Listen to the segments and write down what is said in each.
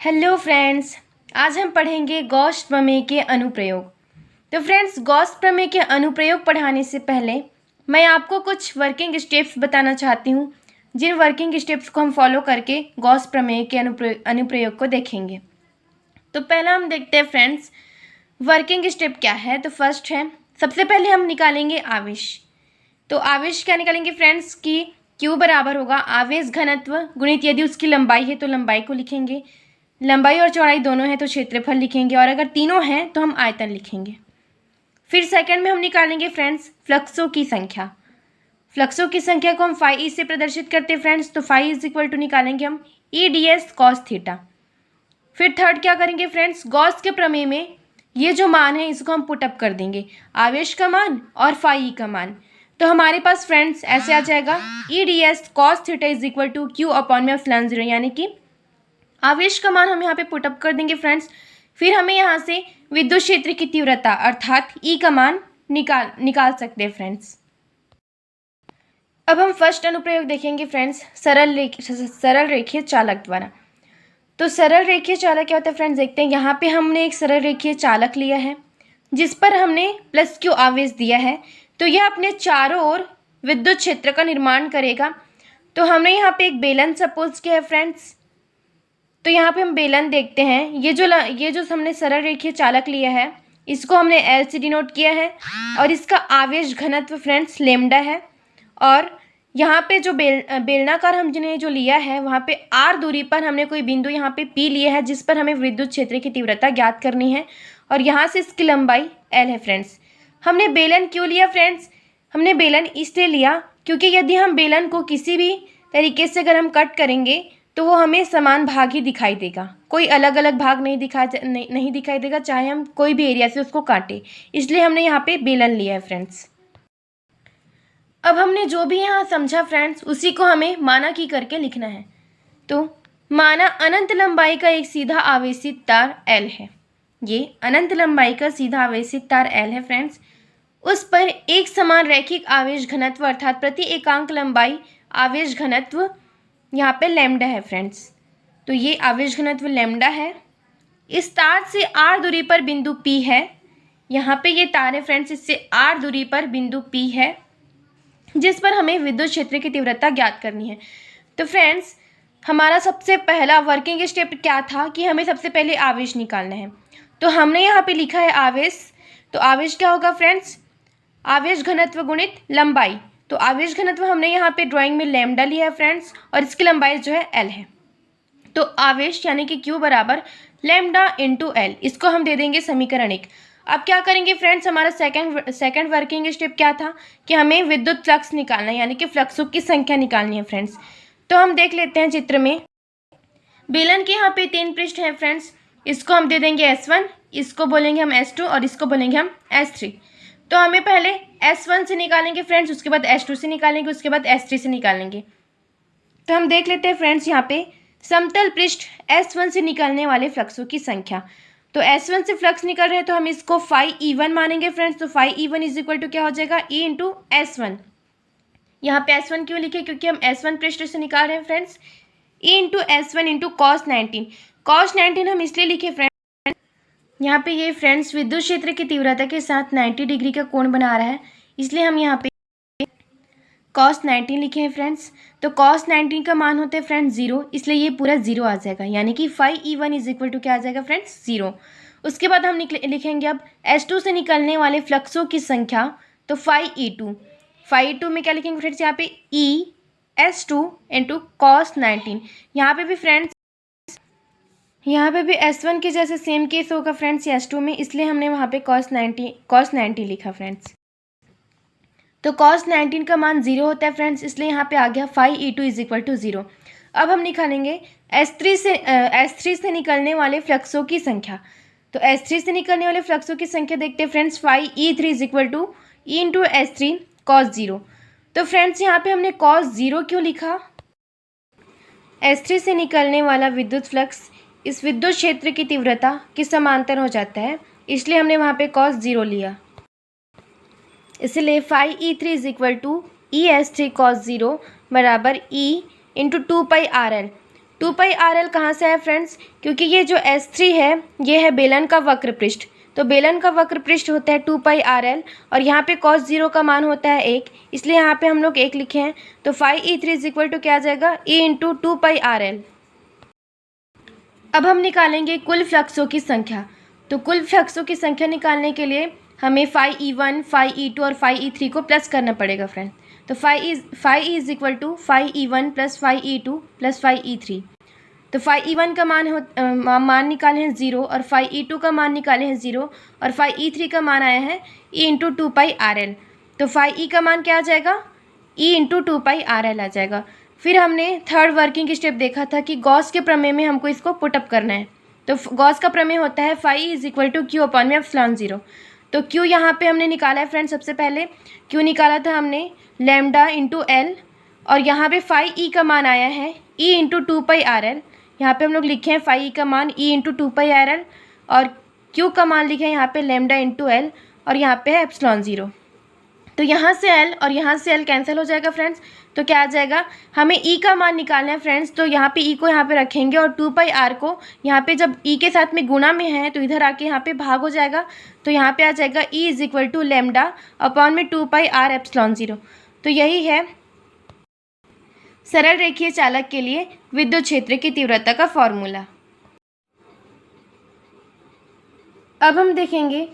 Hello friends, आज हम पढ़ेंगे गॉस प्रमेय के अनुप्रयोग। तो फ्रेंड्स, गॉस प्रमेय के अनुप्रयोग पढ़ाने से पहले मैं आपको कुछ वर्किंग स्टेप्स बताना चाहती हूँ, जिन वर्किंग स्टेप्स को हम फॉलो करके गॉस प्रमेय के अनुप्रयोग को देखेंगे। तो पहला हम देखते हैं फ्रेंड्स, वर्किंग स्टेप क्या है। तो फर्स्ट है, सबसे पहले हम निकालेंगे आवेश। तो आवेश क्या निकालेंगे फ्रेंड्स कि Q बराबर होगा आवेश घनत्व गुणित, यदि उसकी लंबाई है तो लंबाई को लिखेंगे, लंबाई और चौड़ाई दोनों हैं तो क्षेत्रफल लिखेंगे, और अगर तीनों हैं तो हम आयतन लिखेंगे। फिर सेकंड में हम निकालेंगे फ्रेंड्स फ्लक्सों की संख्या। फ्लक्सों की संख्या को हम फाई ई से प्रदर्शित करते हैं फ्रेंड्स। तो फाई इज इक्वल टू निकालेंगे हम ई डी एस कॉस थीटा। फिर थर्ड क्या करेंगे फ्रेंड्स, गॉस के प्रमेय में ये जो मान है इसको हम पुटअप कर देंगे, आवेश का मान और फाई ई का मान। तो हमारे पास फ्रेंड्स ऐसे आ जाएगा E D S cos theta is equal to Q upon में एप्सिलॉन जीरो, यानी कि आवेश का मान हम यहाँ पे पुटअप कर देंगे फ्रेंड्स। फिर हमें यहाँ से विद्युत क्षेत्र की तीव्रता अर्थात ई का मान निकाल सकते हैं फ्रेंड्स। अब हम फर्स्ट अनुप्रयोग देखेंगे फ्रेंड्स, सरल रेखीय चालक द्वारा। तो सरल रेखीय चालक क्या होता है फ्रेंड्स, देखते हैं। यहाँ पे हमने एक सरल रेखीय चालक लिया है जिस पर हमने प्लस क्यू आवेश दिया है। तो यह अपने चारों ओर विद्युत क्षेत्र का निर्माण करेगा। तो हमने यहाँ पे एक बेलन सपोज किया है फ्रेंड्स। तो यहाँ पे हम बेलन देखते हैं, ये जो हमने सरल रेखीय चालक लिया है इसको हमने एल से डिनोट किया है, और इसका आवेश घनत्व फ्रेंड्स लेमडा है। और यहाँ पे जो बेलनाकार हमने जो लिया है वहाँ पे आर दूरी पर हमने कोई बिंदु यहाँ पे पी लिया है जिस पर हमें विद्युत क्षेत्र की तीव्रता ज्ञात करनी है, और यहाँ से इसकी लंबाई एल है फ्रेंड्स। हमने बेलन क्यों लिया फ्रेंड्स, हमने बेलन इसलिए लिया क्योंकि यदि हम बेलन को किसी भी तरीके से अगर हम कट करेंगे तो वो हमें समान भाग ही दिखाई देगा, कोई अलग अलग भाग नहीं दिखाई देगा, चाहे हम कोई भी एरिया से उसको काटें। इसलिए हमने यहाँ पे बेलन लिया है फ्रेंड्स। अब हमने जो भी यहाँ समझा फ्रेंड्स उसी को हमें माना की करके लिखना है। तो माना अनंत लंबाई का एक सीधा आवेशित तार L है, ये अनंत लंबाई का सीधा आवेशित तार L है फ्रेंड्स। उस पर एक समान रैखिक आवेश घनत्व अर्थात प्रति एकांक लंबाई आवेश घनत्व यहाँ पे लैम्डा है फ्रेंड्स। तो ये आवेश घनत्व लैम्डा है। इस तार से आर दूरी पर बिंदु P है, यहाँ पे ये तार है फ्रेंड्स, इससे आर दूरी पर बिंदु P है जिस पर हमें विद्युत क्षेत्र की तीव्रता ज्ञात करनी है। तो फ्रेंड्स, हमारा सबसे पहला वर्किंग स्टेप क्या था कि हमें सबसे पहले आवेश निकालना है। तो हमने यहाँ पे लिखा है आवेश। तो आवेश क्या होगा फ्रेंड्स, आवेश घनत्व गुणित लंबाई। तो आवेश घनत्व हमने यहाँ पे ड्राइंग में लैम्डा लिया है फ्रेंड्स, और इसकी लंबाई जो है एल है। तो आवेश यानी कि क्यू बराबर लैम्डा इंटू एल, इसको हम दे देंगे समीकरण 1। अब क्या करेंगे फ्रेंड्स, हमारा सेकंड वर्किंग स्टेप क्या था कि हमें विद्युत फ्लक्स निकालना है, यानी कि फ्लक्सों की संख्या निकालनी है फ्रेंड्स। तो हम देख लेते हैं चित्र में, बेलन के यहाँ पे 3 पृष्ठ हैं फ्रेंड्स, इसको हम दे देंगे S1, इसको बोलेंगे हम S2 और इसको बोलेंगे हम S3। तो हमें पहले S1 से निकालेंगे फ्रेंड्स, उसके बाद S2 से निकालेंगे, उसके बाद S3 से निकालेंगे। तो हम देख लेते हैं फ्रेंड्स यहाँ पे समतल पृष्ठ S1 से निकलने वाले फ्लक्सों की संख्या। तो S1 से फ्लक्स निकल रहे हैं तो हम इसको फाई E1 मानेंगे फ्रेंड्स। तो phi E1 is equal to क्या हो जाएगा, E इंटू S1। यहाँ पे S1 क्यों लिखे, क्योंकि हम S1 पृष्ठ से निकाल रहे हैं friends. E into S1 into cos 19। Cos 19 हम इसलिए लिखे फ्रेंड्स, यहाँ पे ये फ्रेंड्स विद्युत क्षेत्र की तीव्रता के साथ 90 डिग्री का कोण बना रहा है, इसलिए हम यहाँ पे cos 19 लिखे हैं फ्रेंड्स। तो cos 19 का मान होता है फ्रेंड्स 0, इसलिए ये पूरा 0 आ जाएगा, यानी कि phi E1 is equal to क्या आ जाएगा फ्रेंड्स 0। उसके बाद हम लिखेंगे अब S2 से निकलने वाले फ्लक्सों की संख्या। तो फाई E2 में क्या लिखेंगे फ्रेंड्स, यहाँ पे E S2 इंटू कॉस 19। यहाँ पे भी फ्रेंड्स, यहाँ पे भी S1 के जैसे सेम केस होगा फ्रेंड्स S2 में, इसलिए हमने वहाँ पे cos 90 लिखा फ्रेंड्स। तो cos 19 का मान 0 होता है फ्रेंड्स, इसलिए यहाँ पे आ गया phi E2 is equal to 0। अब हम निकालेंगे S3 से निकलने वाले फ्लक्सों की संख्या। तो S3 से निकलने वाले फ्लक्सों की संख्या देखते हैं friends, phi E3 is equal to E into S3 cos 0। तो फ्रेंड्स यहाँ पे हमने cos 0 क्यों लिखा, S3 से निकलने वाला विद्युत फ्लक्स इस विद्युत क्षेत्र की तीव्रता के समांतर हो जाता है, इसलिए हमने वहाँ पे cos 0 लिया। इसलिए phi E3 is equal to ES3 cos 0 बराबर E इंटू 2 पाई RL। 2πrl कहाँ से है फ्रेंड्स, क्योंकि ये जो S3 है ये है बेलन का वक्र पृष्ठ, तो बेलन का वक्र पृष्ठ होता है 2πrl और यहाँ पे cos 0 का मान होता है 1, इसलिए यहाँ पे हम लोग 1 लिखे हैं। तो phi E3 is equal to क्या आ जाएगा, E इंटू 2πrl। अब हम निकालेंगे कुल फ्लक्सों की संख्या। तो कुल फ्लक्सों की संख्या निकालने के लिए हमें phi E1, phi E2 और phi E3 को प्लस करना पड़ेगा फ्रेंड। तो phi E is equal to phi E1 plus phi E2 plus phi E3। तो phi E1 का मान निकाले हैं 0 और phi E2 का मान निकाले हैं 0 और phi E3 का मान आया है E इंटू 2πrl। तो phi E का मान क्या आ जाएगा, E इंटू 2πrl आ जाएगा। फिर हमने थर्ड वर्किंग स्टेप देखा था कि गॉस के प्रमेय में हमको इसको पुटअप करना है। तो गॉस का प्रमेय होता है phi E is equal to Q upon में एप्सिलॉन 0। तो Q यहाँ पे हमने निकाला है फ्रेंड, सबसे पहले Q निकाला था हमने लैम्डा इंटू L और यहाँ पे phi E का मान आया है E इंटू 2πrl। यहाँ पे हम लोग लिखे हैं phi E का मान E इंटू 2πrl और Q का मान लिखे हैं यहाँ पे लैम्डा इंटू L और यहाँ पे है एप्सिलॉन 0। तो यहाँ से L और यहाँ से L कैंसिल हो जाएगा फ्रेंड्स, तो क्या आ जाएगा, हमें E का मान निकालना है फ्रेंड्स। तो यहाँ पे E को यहाँ पे रखेंगे और 2πr को यहाँ पे जब E के साथ में गुणा में है तो इधर आके यहाँ पे भाग हो जाएगा। तो यहाँ पे आ जाएगा E is equal to lambda upon में 2πr एप्सिलॉन 0। तो यही है सरल रेखीय चालक के लिए विद्युत क्षेत्र की तीव्रता का फॉर्मूला। अब हम देखेंगे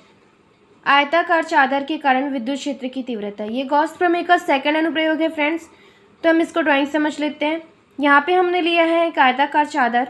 आयताकार चादर के कारण विद्युत क्षेत्र की तीव्रता। ये गॉस प्रमेय का सेकंड अनुप्रयोग है फ्रेंड्स। तो हम इसको ड्राइंग समझ लेते हैं। यहाँ पे हमने लिया है एक आयताकार चादर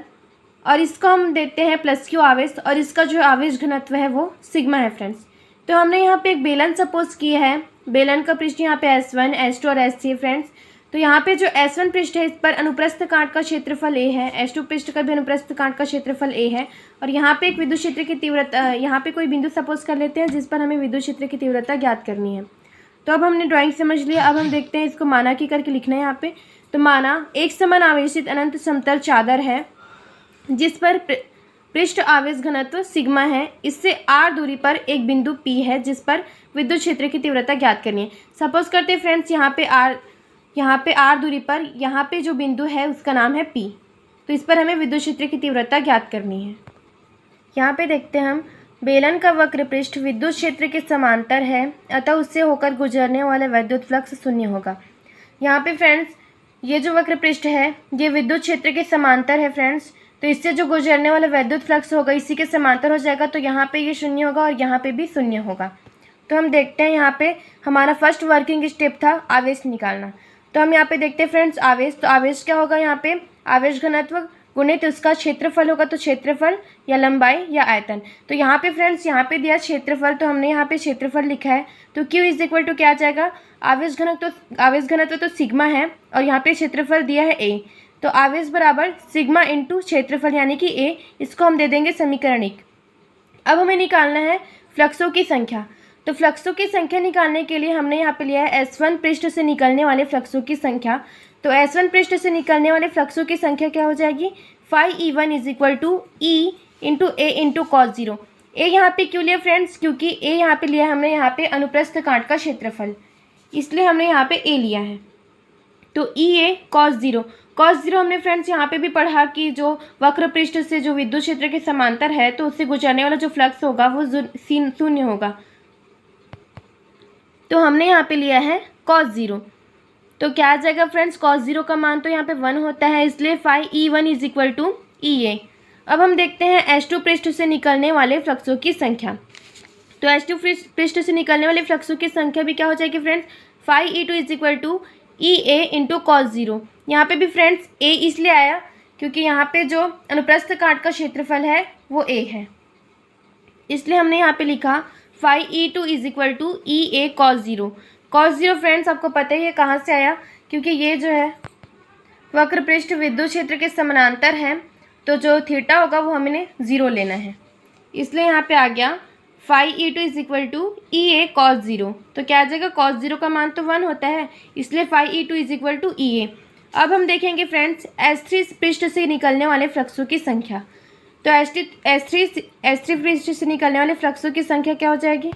और इसको हम देते हैं प्लस Q आवेश और इसका जो आवेश घनत्व है वो सिग्मा है फ्रेंड्स। तो हमने यहाँ पे एक बेलन सपोज किया है, बेलन का पृष्ठ यहाँ पे S1, S2 और S3 है फ्रेंड्स। तो यहाँ पे जो S1 पृष्ठ है इस पर अनुप्रस्थ काट का क्षेत्रफल A है, S2 पृष्ठ का भी अनुप्रस्थ काट का क्षेत्रफल A है और यहाँ पे एक विद्युत क्षेत्र की तीव्रता, यहाँ पे कोई बिंदु सपोज कर लेते हैं जिस पर हमें विद्युत क्षेत्र की तीव्रता ज्ञात करनी है। तो अब हमने ड्राइंग समझ लिया। अब हम देखते हैं इसको माना की करके लिखना है यहाँ पे। तो माना एक समान आवेशित अनंत समतल चादर है जिस पर पृष्ठ आवेश घनत्व सिग्मा है, इससे r दूरी पर एक बिंदु P है जिस पर विद्युत क्षेत्र की तीव्रता ज्ञात करनी है। सपोज करते हैं फ्रेंड्स यहाँ पे r दूरी पर यहाँ पे जो बिंदु है उसका नाम है P। तो इस पर हमें विद्युत क्षेत्र की तीव्रता ज्ञात करनी है। यहाँ पे देखते हैं हम, बेलन का वक्र पृष्ठ विद्युत क्षेत्र के समांतर है अतः उससे होकर गुजरने वाला विद्युत फ्लक्स शून्य होगा। यहाँ पे फ्रेंड्स ये जो वक्र पृष्ठ है ये विद्युत क्षेत्र के समांतर है फ्रेंड्स। तो इससे जो गुजरने वाला विद्युत फ्लक्स होगा इसी के समांतर हो जाएगा। तो यहाँ पे ये शून्य होगा और यहाँ पे भी शून्य होगा। तो हम देखते हैं यहाँ पे हमारा फर्स्ट वर्किंग स्टेप था आवेश निकालना। तो हम यहाँ पे देखते हैं फ्रेंड्स आवेश। तो आवेश क्या होगा, यहाँ पे आवेश घनत्व गुणित उसका क्षेत्रफल होगा। तो क्षेत्रफल या लंबाई या आयतन। तो यहाँ पे फ्रेंड्स यहाँ पे दिया क्षेत्रफल, तो हमने यहाँ पे क्षेत्रफल लिखा है। तो Q इज इक्वल टू क्या आ जाएगा, आवेश घनत्व तो सिग्मा है और यहाँ पे क्षेत्रफल दिया है A। तो आवेश बराबर सिग्मा इंटू क्षेत्रफल यानी कि A। इसको हम दे देंगे समीकरण 1। अब हमें निकालना है फ्लक्सों की संख्या। तो फ्लक्सों की संख्या निकालने के लिए हमने यहाँ पे लिया है S1 पृष्ठ से निकलने वाले फ्लक्सों की संख्या। तो S1 पृष्ठ से निकलने वाले फ्लक्सों की संख्या क्या हो जाएगी, phi E1 is equal to E into A into cos 0। A यहाँ पे क्यों लिया फ्रेंड्स, क्योंकि A यहाँ पे लिया हमने यहाँ पे अनुप्रस्थ काट का क्षेत्रफल, इसलिए हमने यहाँ पे A लिया है। तो EA cos 0 हमने फ्रेंड्स यहाँ पे भी पढ़ा कि जो वक्र पृष्ठ से जो विद्युत क्षेत्र के समांतर है तो उससे गुजरने वाला जो फ्लक्स होगा वो शून्य होगा। तो हमने यहाँ पे लिया है cos 0। तो क्या आ जाएगा फ्रेंड्स, cos 0 का मान तो यहाँ पे 1 होता है, इसलिए phi E1 is equal to EA। अब हम देखते हैं S2 पृष्ठ से निकलने वाले फ्लक्सों की संख्या। तो S2 पृष्ठ से निकलने वाले फ्लक्सों की संख्या भी क्या हो जाएगी friends, phi E2 is equal to EA into cos 0। यहाँ पे भी फ्रेंड्स A इसलिए आया क्योंकि यहाँ पे जो अनुप्रस्थ काट का क्षेत्रफल है वो A है, इसलिए हमने यहाँ पे लिखा phi E2 is equal to EA cos 0। cos 0 friends आपको पता ही है कहाँ से आया, क्योंकि ये जो है वक्र पृष्ठ विद्युत क्षेत्र के समानांतर है, तो जो थीटा होगा वो हमें 0 लेना है, इसलिए यहाँ पे आ गया phi E2 is equal to EA cos 0। तो क्या आ जाएगा, cos 0 का मान तो 1 होता है, इसलिए phi E2 is equal to EA। अब हम देखेंगे फ्रेंड्स S3 पृष्ठ से निकलने वाले फ्लक्सों की संख्या। तो S3 पृष्ठ से निकलने वाले फ्लक्सों की संख्या क्या हो जाएगी,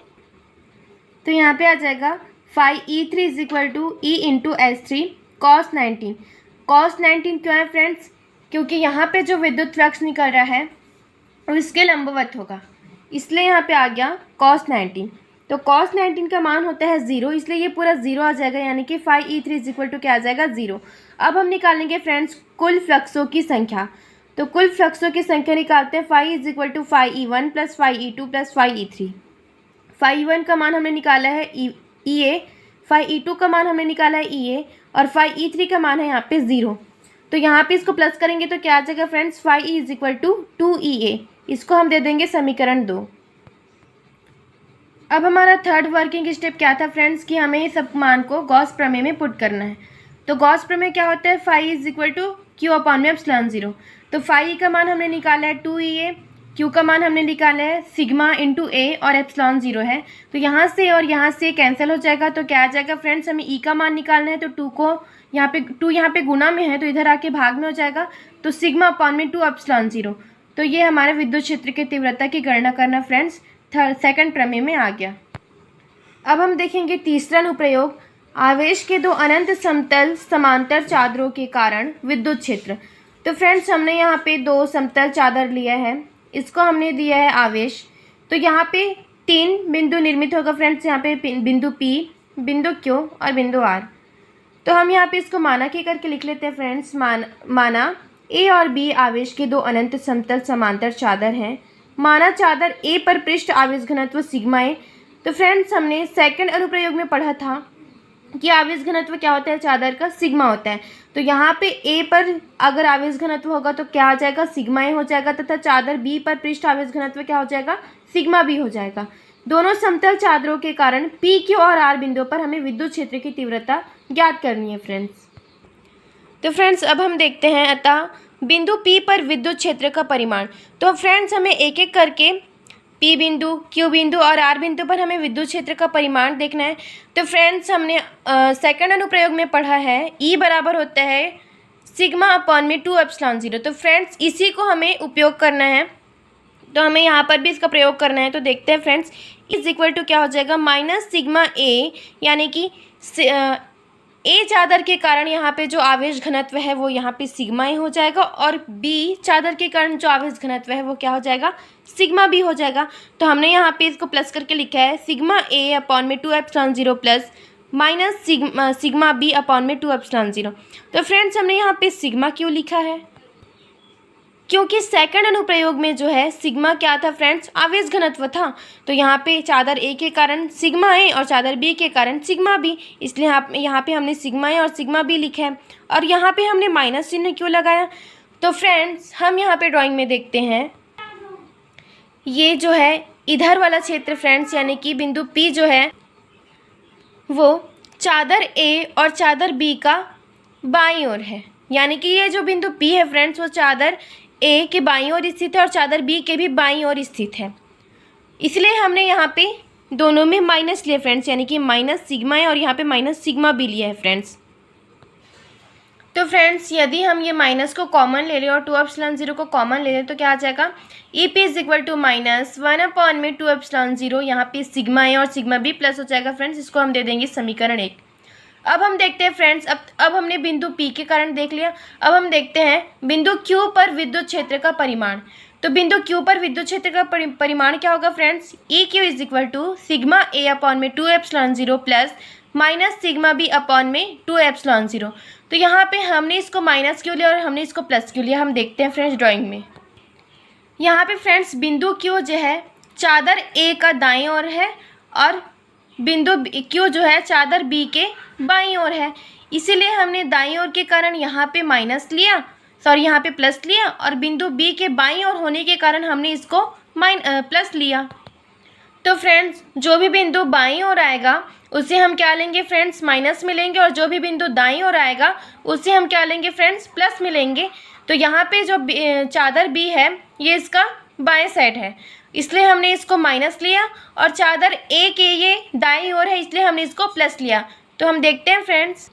तो यहाँ पे आ जाएगा phi E3 is equal to E into S3 cos 19। cos 19 क्यों है फ्रेंड्स, क्योंकि यहाँ पे जो विद्युत फ्लक्स निकल रहा है वो इसके लंबवत होगा, इसलिए यहाँ पे आ गया cos 19। तो cos 19 का मान होता है 0, इसलिए ये पूरा 0 आ जाएगा, यानी कि phi E3 is equal to क्या आ जाएगा 0। अब हम निकालेंगे फ्रेंड्स कुल फ्लक्सों की संख्या। तो कुल फ्लक्सों की संख्या निकालते हैं, phi is equal to phi E1 plus phi E2 plus phi E3। phi E1 का मान हमने निकाला है EA, phi E2 का मान हमने निकाला है EA और phi E3 का मान है यहाँ पे 0। तो यहाँ पे इसको प्लस करेंगे तो क्या आ जाएगा friends, phi E is equal to 2EA। इसको हम दे देंगे समीकरण 2। अब हमारा थर्ड वर्किंग स्टेप क्या था फ्रेंड्स, कि हमें सब मान को गॉस प्रमेय में पुट करना है। तो गॉस प्रमेय क्या होता है, phi is equal to Q upon में एप्सिलॉन 0। तो phi का मान हमने निकाला है 2EA, Q का मान हमने निकाला है सिग्मा इंटू A और एप्सिलॉन 0 है। तो यहाँ से और यहाँ से कैंसिल हो जाएगा, तो क्या आ जाएगा फ्रेंड्स, हमें E का मान निकालना है। तो 2 को यहाँ पे गुना में है तो इधर आके भाग में हो जाएगा, तो सिग्मा अपॉन में 2 एप्सिलॉन 0। तो ये हमारे विद्युत क्षेत्र की तीव्रता की गणना करना फ्रेंड्स सेकंड प्रमेय में आ गया। अब हम देखेंगे तीसरा अनुप्रयोग, आवेश के दो अनंत समतल समांतर चादरों के कारण विद्युत क्षेत्र। तो फ्रेंड्स हमने यहाँ पे दो समतल चादर लिया है, इसको हमने दिया है आवेश। तो यहाँ पे 3 बिंदु निर्मित होगा फ्रेंड्स, यहाँ पे बिंदु P, बिंदु Q और बिंदु R। तो हम यहाँ पे इसको माना के करके लिख लेते हैं फ्रेंड्स। माना A और B आवेश के दो अनंत समतल समांतर चादर हैं। माना चादर A पर पृष्ठ आवेश घनत्व सिग्मा ए। तो फ्रेंड्स हमने सेकंड अनुप्रयोग में पढ़ा था कि आवेश घनत्व क्या होता है, चादर का सिग्मा होता है। तो यहाँ पे A पर अगर आवेश घनत्व होगा तो क्या आ जाएगा, सिग्मा ए हो जाएगा, तथा चादर B पर पृष्ठ आवेश घनत्व क्या हो जाएगा, सिग्मा बी हो जाएगा। दोनों समतल चादरों के कारण P, Q और R बिंदुओं पर हमें विद्युत क्षेत्र की तीव्रता ज्ञात करनी है फ्रेंड्स। तो फ्रेंड्स अब हम देखते हैं अतः बिंदु P पर विद्युत क्षेत्र का परिमाण। तो फ्रेंड्स हमें एक एक करके P बिंदु, Q बिंदु और R बिंदु पर हमें विद्युत क्षेत्र का परिमाण देखना है। तो फ्रेंड्स हमने सेकंड अनुप्रयोग में पढ़ा है E बराबर होता है सिग्मा अपॉन में 2 एप्सिलॉन 0। तो फ्रेंड्स इसी को हमें उपयोग करना है, तो हमें यहाँ पर भी इसका प्रयोग करना है। तो देखते हैं फ्रेंड्स, इज इक्वल टू क्या हो जाएगा, माइनस सिग्मा ए, यानी कि ए चादर के कारण यहाँ पे जो आवेश घनत्व है वो यहाँ पे सिग्मा ए हो जाएगा, और बी चादर के कारण जो आवेश घनत्व है वो क्या हो जाएगा, सिग्मा बी हो जाएगा। तो हमने यहाँ पे इसको प्लस करके लिखा है सिग्मा ए अपॉन में 2 epsilon 0 plus minus sigma B upon में 2 एप्सिलॉन 0। तो फ्रेंड्स हमने यहाँ पे सिग्मा क्यों लिखा है, क्योंकि सेकंड अनुप्रयोग में जो है सिग्मा क्या था फ्रेंड्स, आवेश घनत्व था। तो यहाँ पे चादर ए के कारण सिग्मा ए और चादर बी के कारण सिग्मा बी, इसलिए यहाँ पे हमने सिग्मा ए और सिग्मा बी लिखा है। और यहाँ पे हमने माइनस चिन्ह क्यों लगाया, तो फ्रेंड्स हम यहाँ पे ड्राइंग में देखते हैं, ये जो है इधर वाला क्षेत्र फ्रेंड्स, यानी कि बिंदु P जो है वो चादर ए और चादर बी का बाईं ओर है, यानी कि ये जो बिंदु P है फ्रेंड्स वो चादर ए के बाईं ओर स्थित है और चादर बी के भी बाईं ओर स्थित है। इसलिए हमने यहाँ पे दोनों में माइनस लिया फ्रेंड्स, यानी कि माइनस सिग्मा ए और यहाँ पे माइनस सिग्मा बी लिया है फ्रेंड्स। तो फ्रेंड्स यदि हम ये माइनस को कॉमन ले लें और 2 एप्सिलॉन 0 को कॉमन ले लें तो क्या आ जाएगा, E P is equal to minus 1 upon में 2 एप्सिलॉन 0, यहाँ पे सिग्मा ए और सिग्मा बी प्लस हो जाएगा फ्रेंड्स। इसको हम दे देंगे समीकरण 1। अब हम देखते हैं फ्रेंड्स, अब हमने बिंदु P के कारण देख लिया। अब हम देखते हैं बिंदु Q पर विद्युत क्षेत्र का परिमाण। तो बिंदु Q पर विद्युत क्षेत्र का परिमाण क्या होगा friends, E Q is equal to sigma A upon में 2 epsilon 0 plus minus sigma B upon में 2 एप्सिलॉन 0। तो यहाँ पे हमने इसको माइनस क्यों लिया और हमने इसको प्लस क्यों लिया, हम देखते हैं फ्रेंड्स ड्राइंग में। यहाँ पे फ्रेंड्स बिंदु Q जो है चादर A का दाएं ओर है और बिंदु Q जो है चादर B के बाईं ओर है, इसीलिए हमने दाईं ओर के कारण यहाँ पे माइनस लिया, यहाँ पे प्लस लिया, और बिंदु B के बाईं ओर होने के कारण हमने इसको प्लस लिया। तो फ्रेंड्स जो भी बिंदु बाईं ओर आएगा उसे हम क्या लेंगे फ्रेंड्स, माइनस में लेंगे, और जो भी बिंदु दाईं ओर आएगा उसे हम क्या लेंगे फ्रेंड्स, प्लस में लेंगे। तो यहाँ पे जो चादर B है ये इसका बाएं साइड है, इसलिए हमने इसको माइनस लिया, और चादर A के ये दाईं ओर है इसलिए हमने इसको प्लस लिया। तो हम देखते हैं फ्रेंड्स,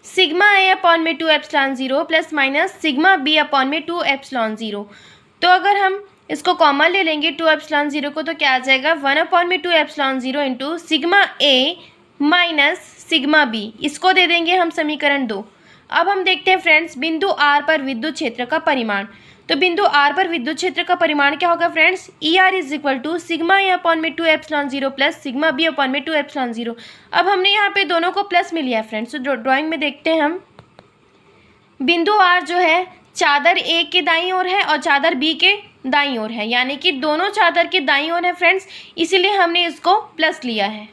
सिग्मा ए अपॉन में 2 epsilon 0 plus minus sigma B upon में 2 एप्सिलॉन 0। तो अगर हम इसको कॉमन ले लेंगे 2 एप्सिलॉन 0 को, तो क्या आ जाएगा 1 अपॉन में 2 एप्सिलॉन 0 इंटू सिग्मा ए माइनस सिग्मा बी, इसको दे देंगे हम समीकरण 2। अब हम देखते हैं फ्रेंड्स बिंदु आर पर विद्युत क्षेत्र का परिमाण। तो बिंदु आर पर विद्युत क्षेत्र का परिमाण क्या होगा friends, E R is equal to sigma A upon में 2 epsilon 0 plus sigma B upon में 2 एप्सिलॉन 0। अब हमने यहाँ पे दोनों को प्लस में लिया है फ्रेंड्स। तो ड्राइंग में देखते हैं हम, बिंदु आर जो है चादर ए के दाईं ओर है और चादर बी के दाईं ओर है, यानी कि दोनों चादर के दाईं ओर है फ्रेंड्स, इसीलिए हमने इसको प्लस लिया है।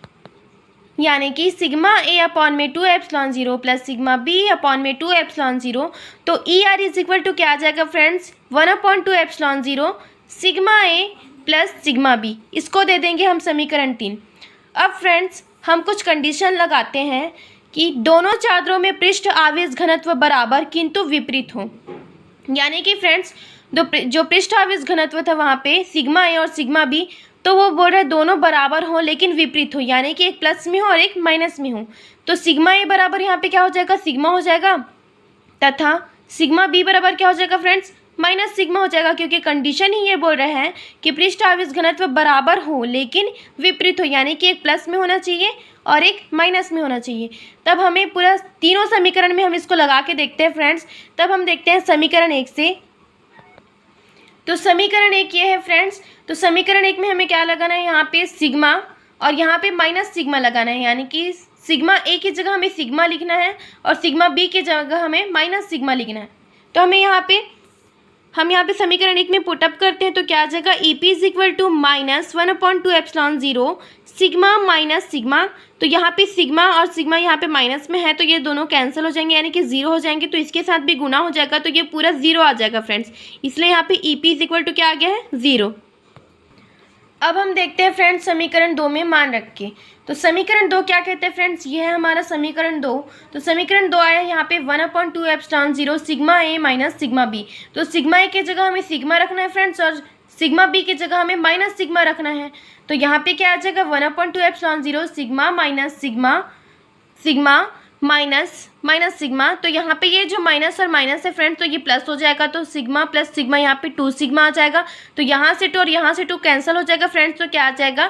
यानी कि सिग्मा ए अपॉन में 2 epsilon 0 plus sigma B upon में 2 एप्सिलॉन 0। तो E R is equal to क्या आ जाएगा friends, 1/2 epsilon 0 sigma A plus sigma B. इसको दे देंगे हम समीकरण 3। अब फ्रेंड्स हम कुछ कंडीशन लगाते हैं कि दोनों चादरों में पृष्ठ आवेश घनत्व बराबर किंतु विपरीत हो। यानी कि फ्रेंड्स जो पृष्ठ आवेश घनत्व था वहाँ पे सिग्मा ए और सिग्मा बी, तो वो बोल रहे दोनों बराबर हो लेकिन विपरीत हो, यानी कि एक प्लस में हो और एक माइनस में हो। तो सिग्मा ए बराबर यहाँ पे क्या हो जाएगा, सिग्मा हो जाएगा, तथा सिग्मा बी बराबर क्या हो जाएगा फ्रेंड्स, माइनस सिग्मा हो जाएगा, क्योंकि कंडीशन ही ये बोल रहे हैं कि पृष्ठ आवेश घनत्व बराबर हो लेकिन विपरीत हो, यानी कि एक प्लस में होना चाहिए और एक माइनस में होना चाहिए। तब हमें पूरा तीनों समीकरण में हम इसको लगा के देखते हैं फ्रेंड्स। तब हम देखते हैं समीकरण 1 से। तो समीकरण 1 ये है फ्रेंड्स। तो समीकरण 1 में हमें क्या लगाना है, यहाँ पे सिग्मा और यहाँ पे माइनस सिग्मा लगाना है, यानी कि सिग्मा ए की जगह हमें सिग्मा लिखना है और सिग्मा बी की जगह हमें माइनस सिग्मा लिखना है। तो हम यहाँ पे समीकरण 1 में पुटअप करते हैं तो क्या आ जाएगा, E P is equal to -1/2 epsilon 0 sigma minus sigma. तो यहाँ पे सिग्मा और सिग्मा यहाँ पे माइनस में है तो ये दोनों कैंसिल हो जाएंगे, यानी कि 0 हो जाएंगे। तो इसके साथ भी गुना हो जाएगा तो ये पूरा 0 आ जाएगा फ्रेंड्स, इसलिए यहाँ पे E P is equal to क्या आ गया है, 0। अब हम देखते हैं फ्रेंड्स समीकरण 2 में मान रख के। तो समीकरण 2 क्या कहते हैं फ्रेंड्स, ये है हमारा समीकरण 2। तो समीकरण 2 आया यहाँ पे 1/2 एप्सिलॉन 0 सिग्मा ए माइनस सिग्मा बी। तो सिग्मा ए की जगह हमें सिग्मा रखना है फ्रेंड्स और सिग्मा बी की जगह हमें माइनस सिग्मा रखना है। तो यहाँ पे क्या आ जाएगा, 1/2 epsilon 0 sigma minus sigma, sigma minus sigma. तो यहाँ पे ये जो माइनस और माइनस है फ्रेंड्स तो ये प्लस हो जाएगा, तो सिग्मा प्लस सिग्मा यहाँ पे 2 सिग्मा आ जाएगा। तो यहाँ से 2 और यहाँ से 2 कैंसिल हो जाएगा फ्रेंड्स। तो क्या आ जाएगा,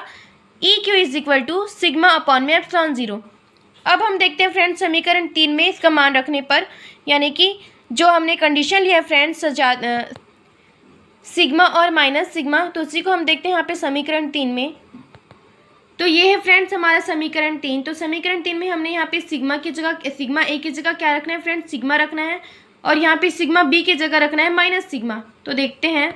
E Q is equal to sigma upon में एप्सिलॉन 0। अब हम देखते हैं फ्रेंड्स समीकरण 3 में इसका मान रखने पर, यानी कि जो हमने कंडीशन लिया है फ्रेंड्स सिग्मा और माइनस सिग्मा, तो उसी को हम देखते हैं यहाँ पे समीकरण 3 में। तो ये है फ्रेंड्स हमारा समीकरण 3। तो समीकरण 3 में हमने यहाँ पे सिग्मा की जगह सिग्मा ए की जगह क्या रखना है फ्रेंड्स, सिग्मा रखना है और यहाँ पे सिग्मा बी की जगह रखना है माइनस सिग्मा। तो देखते हैं,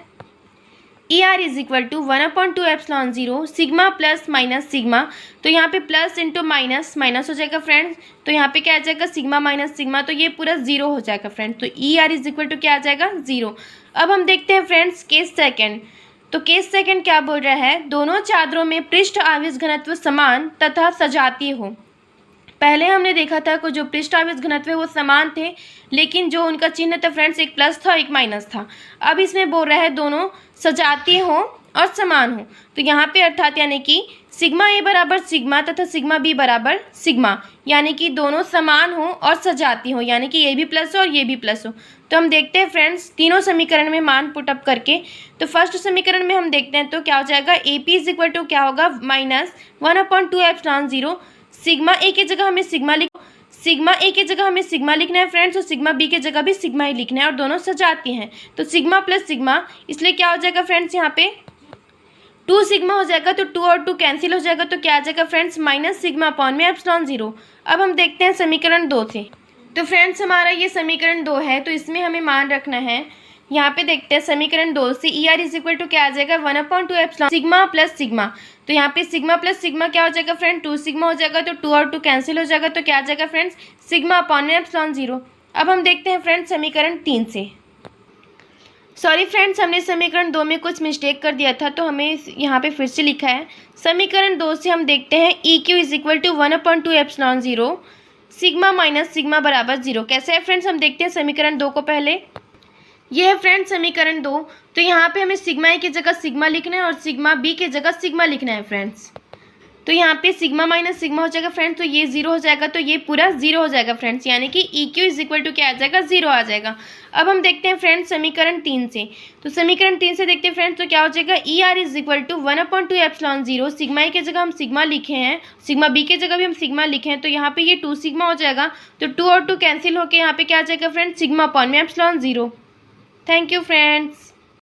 E R is equal to 1/2 epsilon 0 sigma plus minus sigma. तो यहाँ पे प्लस इंटू माइनस माइनस हो जाएगा फ्रेंड्स। तो यहाँ पे क्या आ जाएगा, सिग्मा माइनस सिग्मा, तो ये पूरा 0 हो जाएगा फ्रेंड्स। तो E R is equal to क्या आ जाएगा, 0। अब हम देखते हैं फ्रेंड्स केस सेकंड। तो केस सेकंड क्या बोल रहा है, दोनों चादरों में पृष्ठ आवेश घनत्व समान तथा सजातीय हो। पहले हमने देखा था कि जो पृष्ठ आवेश घनत्व है वो समान थे, लेकिन जो उनका चिन्ह था फ्रेंड्स एक प्लस था एक माइनस था। अब इसमें बोल रहा है दोनों सजातीय हो और समान हो। तो यहाँ पे अर्थात यानी कि सिग्मा ए बराबर सिग्मा तथा सिग्मा बी बराबर सिग्मा, यानी कि दोनों समान हो और सजातीय हो, यानी कि ये भी प्लस हो और ये भी प्लस हो। तो हम देखते हैं फ्रेंड्स तीनों समीकरण में मान पुटअप करके। तो फर्स्ट समीकरण में हम देखते हैं तो क्या हो जाएगा, A P is equal to क्या होगा, -1/2 एप्सिलॉन 0 सिग्मा ए की जगह हमें सिग्मा लिखना है फ्रेंड्स और सिग्मा बी की जगह भी सिग्मा ही लिखना है और दोनों सजाती हैं। तो सिग्मा प्लस सिग्मा, इसलिए क्या हो जाएगा फ्रेंड्स, यहाँ पे 2 सिग्मा हो जाएगा तो 2 और 2 कैंसिल हो जाएगा। तो क्या आ जाएगा फ्रेंड्स, माइनस सिग्मा अपॉन में एप्सिलॉन 0। अब हम देखते हैं समीकरण 2 से। तो फ्रेंड्स हमारा ये समीकरण 2 है, तो इसमें हमें मान रखना है। यहाँ पे देखते हैं समीकरण 2 से E R is equal to क्या आ जाएगा, 1/2 एप्सिलॉन सिग्मा प्लस सिग्मा। तो यहाँ पे सिग्मा प्लस सिग्मा क्या हो जाएगा फ्रेंड, 2 सिग्मा हो जाएगा तो 2 और 2 कैंसिल हो जाएगा। तो क्या आ जाएगा फ्रेंड्स, सिग्मा अपॉन में एप्सिलॉन 0। अब हम देखते हैं फ्रेंड्स समीकरण 3 से। सॉरी फ्रेंड्स, हमने समीकरण 2 में कुछ मिस्टेक कर दिया था, तो हमें यहाँ पे फिर से लिखा है। समीकरण 2 से हम देखते हैं E Q is equal to 1/2 epsilon 0 sigma minus sigma बराबर 0। कैसे है फ्रेंड्स, हम देखते हैं समीकरण 2 को पहले। ये है फ्रेंड्स समीकरण 2। तो यहाँ पे हमें सिग्मा ए की जगह सिग्मा लिखना है और सिग्मा बी की जगह सिग्मा लिखना है फ्रेंड्स। तो यहाँ पे सिग्मा माइनस सिग्मा हो जाएगा फ्रेंड्स, तो ये जीरो हो जाएगा, तो ये पूरा जीरो हो जाएगा फ्रेंड्स, यानी कि E Q is equal to क्या आ जाएगा, जीरो आ जाएगा। अब हम देखते हैं फ्रेंड्स समीकरण 3 से, तो समीकरण 3 से देखते हैं फ्रेंड्स, तो क्या हो जाएगा, E R is equal to 1/2 epsilon zero, sigma A की जगह हम सिग्मा लिखे हैं, सिग्मा बी की जगह भी हम सिग्मा लिखे हैं, तो यहाँ पे ये 2 सिग्मा हो जाएगा, तो 2 और 2 कैंसिल होकर यहाँ पे क्या आ जाएगा फ्रेंड्स, सिग्मा अपॉन में epsilon zero. Thank you friends.